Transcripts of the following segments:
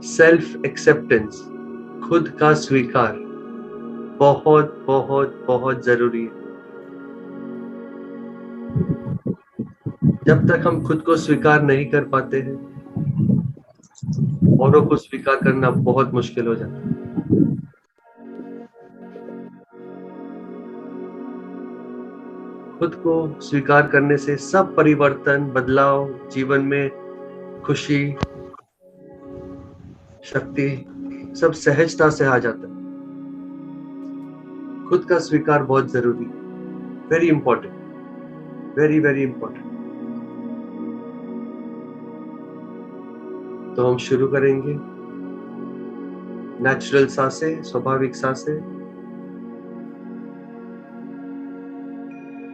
Self acceptance, खुद का स्वीकार बहुत बहुत बहुत जरूरी है। जब तक हम खुद को स्वीकार नहीं कर पाते हैं, औरों को स्वीकार करना बहुत मुश्किल हो जाता है। खुद को स्वीकार करने से सब परिवर्तन, बदलाव जीवन में, खुशी, शक्ति, सब सहजता से आ जाता है। खुद का स्वीकार बहुत जरूरी है, very important, very very important. तो हम शुरू करेंगे। नेचुरल सांसें, स्वाभाविक सांसें,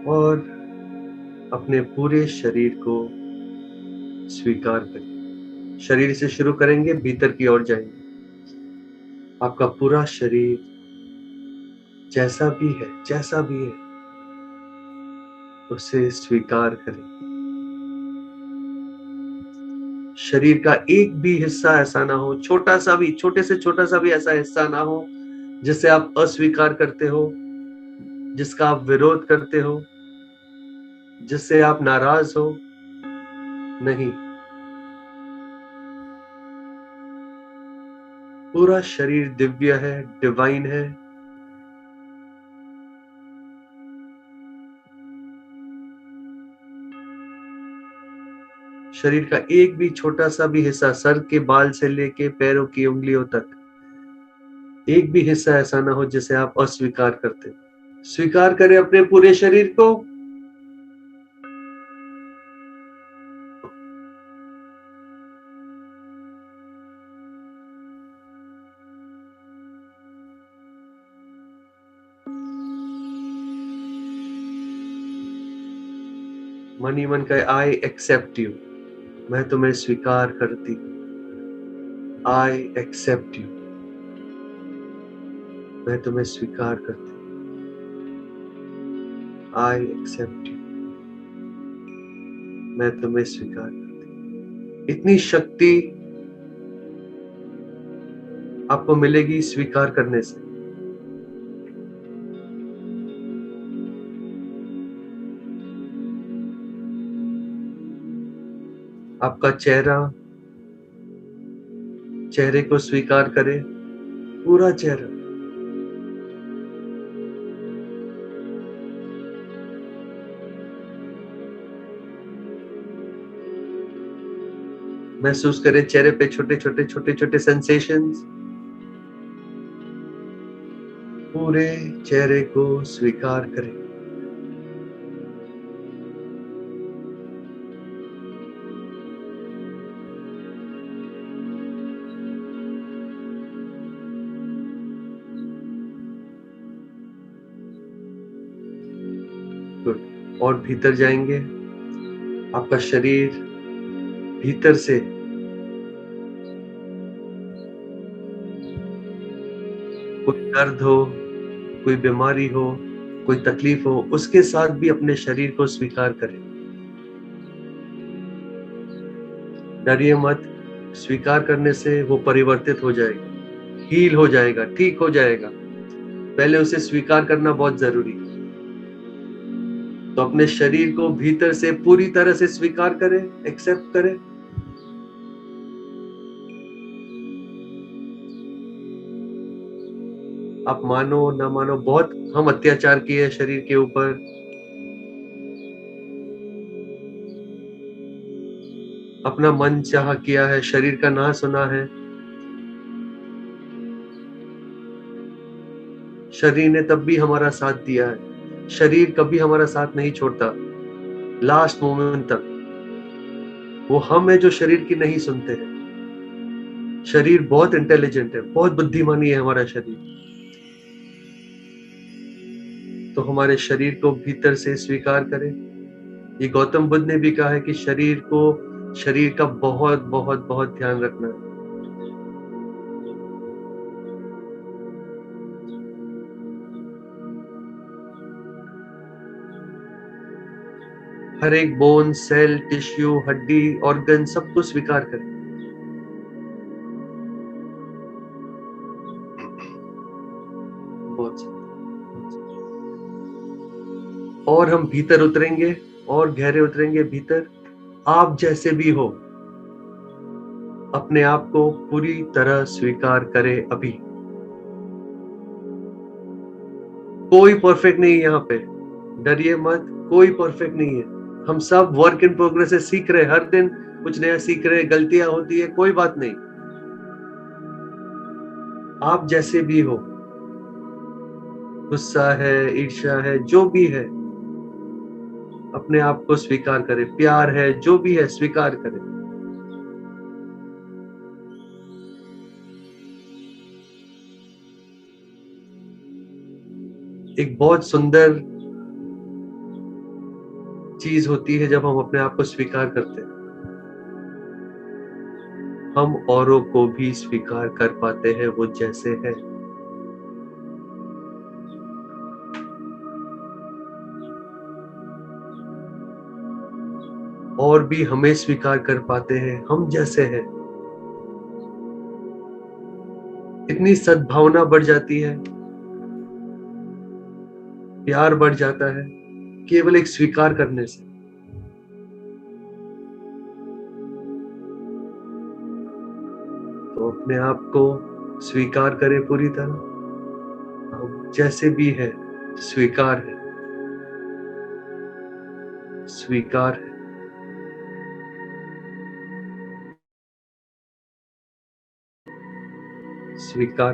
और अपने पूरे शरीर को स्वीकार करें। शरीर से शुरू करेंगे, भीतर की ओर जाएंगे। आपका पूरा शरीर जैसा भी है उसे स्वीकार करें। शरीर का एक भी हिस्सा ऐसा ना हो, छोटा सा भी, छोटे से छोटा सा भी ऐसा हिस्सा ना हो जिसे आप अस्वीकार करते हो, जिसका आप विरोध करते हो, जिससे आप नाराज हो। नहीं, पूरा शरीर दिव्य है, डिवाइन है। शरीर का एक भी छोटा सा भी हिस्सा, सर के बाल से लेके पैरों की उंगलियों तक, एक भी हिस्सा ऐसा ना हो जिसे आप अस्वीकार करते हो। स्वीकार करें अपने पूरे शरीर को। मन ही मन कहे, आई एक्सेप्ट यू, मैं तुम्हें स्वीकार करती हूँ। आई एक्सेप्ट यू, मैं तुम्हें स्वीकार करती हूँ। आई एक्सेप्ट यू, मैं तुम्हें स्वीकार करती हूँ। इतनी शक्ति आपको मिलेगी स्वीकार करने से। आपका चेहरे को स्वीकार करें, पूरा चेहरा। महसूस करें चेहरे पे छोटे छोटे सेंसेशंस। पूरे चेहरे को स्वीकार करें। गुड। और भीतर जाएंगे। आपका शरीर भीतर से कोई दर्द हो, कोई बीमारी हो, कोई तकलीफ हो, उसके साथ भी अपने शरीर को स्वीकार करें। डरिए मत, स्वीकार करने से वो परिवर्तित हो जाएगा, हील हो जाएगा, ठीक हो जाएगा। पहले उसे स्वीकार करना बहुत जरूरी है। तो अपने शरीर को भीतर से पूरी तरह से स्वीकार करें, एक्सेप्ट करें। आप मानो ना मानो, बहुत हम अत्याचार किए शरीर के ऊपर। अपना मन चाह किया है, शरीर का ना सुना है। शरीर ने तब भी हमारा साथ दिया है। शरीर कभी हमारा साथ नहीं छोड़ता, लास्ट मोमेंट तक। वो हम है जो शरीर की नहीं सुनते हैं। शरीर बहुत इंटेलिजेंट है, बहुत बुद्धिमानी है हमारा शरीर। तो हमारे शरीर को भीतर से स्वीकार करें। ये गौतम बुद्ध ने भी कहा है कि शरीर का बहुत बहुत बहुत ध्यान रखना है। हर एक बोन, सेल, टिश्यू, हड्डी, ऑर्गन, सबको स्वीकार करें। बहुत सुंदर। और हम भीतर उतरेंगे और गहरे उतरेंगे भीतर। आप जैसे भी हो, अपने आप को पूरी तरह स्वीकार करें अभी। कोई परफेक्ट नहीं है यहाँ पे, डरिए मत, कोई परफेक्ट नहीं है। हम सब वर्क इन प्रोग्रेस है, सीख रहे, हर दिन कुछ नया सीख रहे, गलतियां होती है, कोई बात नहीं। आप जैसे भी हो, गुस्सा है, ईर्ष्या है, जो भी है, अपने आप को स्वीकार करें। प्यार है, जो भी है, स्वीकार करें। एक बहुत सुंदर चीज होती है जब हम अपने आप को स्वीकार करते हैं, हम औरों को भी स्वीकार कर पाते हैं वो जैसे है। और भी हमें स्वीकार कर पाते हैं हम जैसे हैं। इतनी सद्भावना बढ़ जाती है, प्यार बढ़ जाता है केवल एक स्वीकार करने से। तो अपने आप को स्वीकार करें पूरी तरह, हम जैसे भी है, स्वीकार है, स्वीकार है। स्वीकार।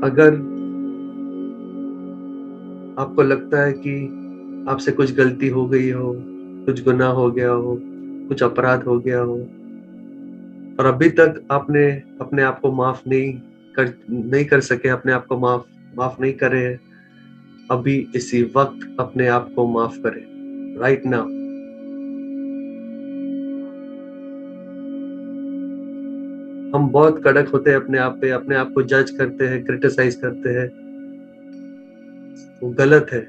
अगर आपको लगता है कि आपसे कुछ गलती हो गई हो, कुछ गुनाह हो गया हो, कुछ अपराध हो गया हो, और अभी तक आपने अपने आप को माफ नहीं कर सके, अपने आप को माफ नहीं करे हैं, अभी इसी वक्त अपने आप को माफ करें, राइट नाउ। हम बहुत कड़क होते हैं अपने आप पे, अपने आप को जज करते हैं, क्रिटिसाइज करते हैं। वो गलत है,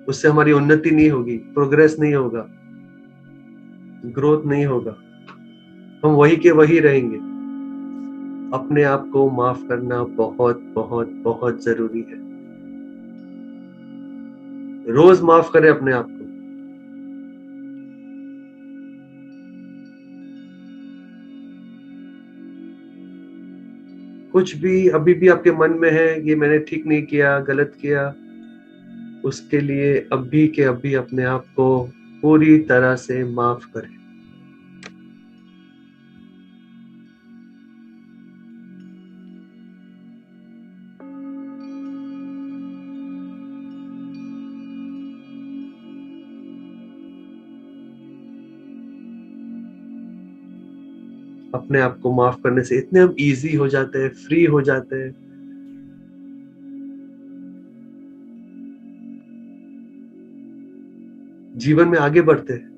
उससे हमारी उन्नति नहीं होगी, प्रोग्रेस नहीं होगा, ग्रोथ नहीं होगा, हम वही के वही रहेंगे। अपने आप को माफ करना बहुत बहुत बहुत जरूरी है। रोज माफ करें अपने आप को। कुछ भी अभी भी आपके मन में है, ये मैंने ठीक नहीं किया, गलत किया, उसके लिए अभी के अभी अपने आप को पूरी तरह से माफ करें। अपने आप को माफ करने से इतने हम इजी हो जाते हैं, फ्री हो जाते हैं। जीवन में आगे बढ़ते हैं।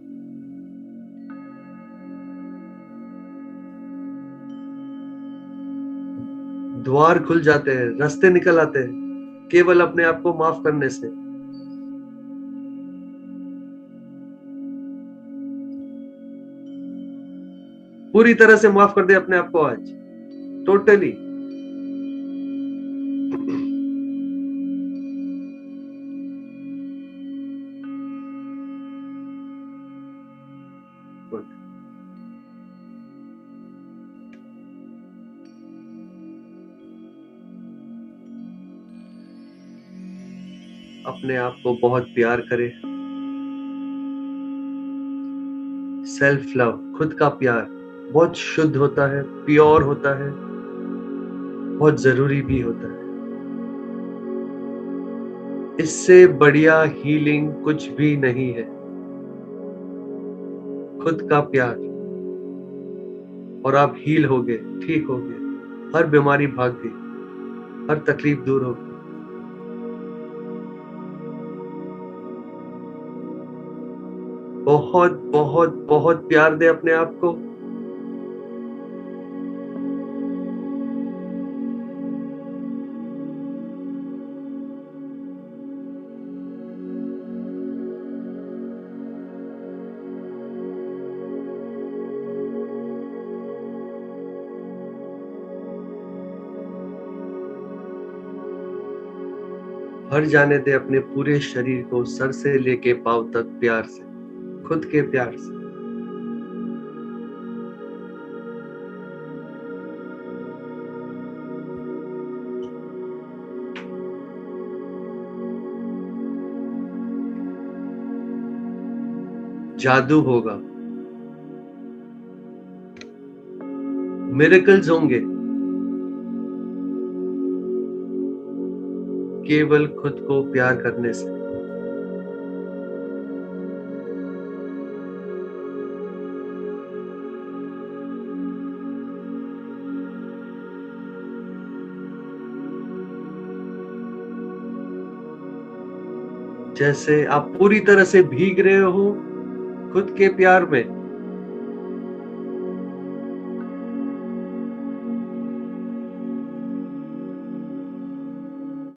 द्वार खुल जाते हैं, रास्ते निकल आते हैं केवल अपने आप को माफ करने से। पूरी तरह से माफ कर दे अपने आप को आज, टोटली। अपने आप को बहुत प्यार करें। सेल्फ लव, खुद का प्यार बहुत शुद्ध होता है, प्योर होता है, बहुत जरूरी भी होता है। इससे बढ़िया हीलिंग कुछ भी नहीं है। खुद का प्यार, और आप हील हो गए, ठीक हो गए, हर बीमारी भाग गई, हर तकलीफ दूर हो गई। बहुत बहुत बहुत प्यार दे अपने आप को। भर जाने दे अपने पूरे शरीर को, सर से लेके पांव तक प्यार से, खुद के प्यार से। जादू होगा, मिरेकल्स होंगे, केवल खुद को प्यार करने से। जैसे आप पूरी तरह से भीग रहे हो खुद के प्यार में,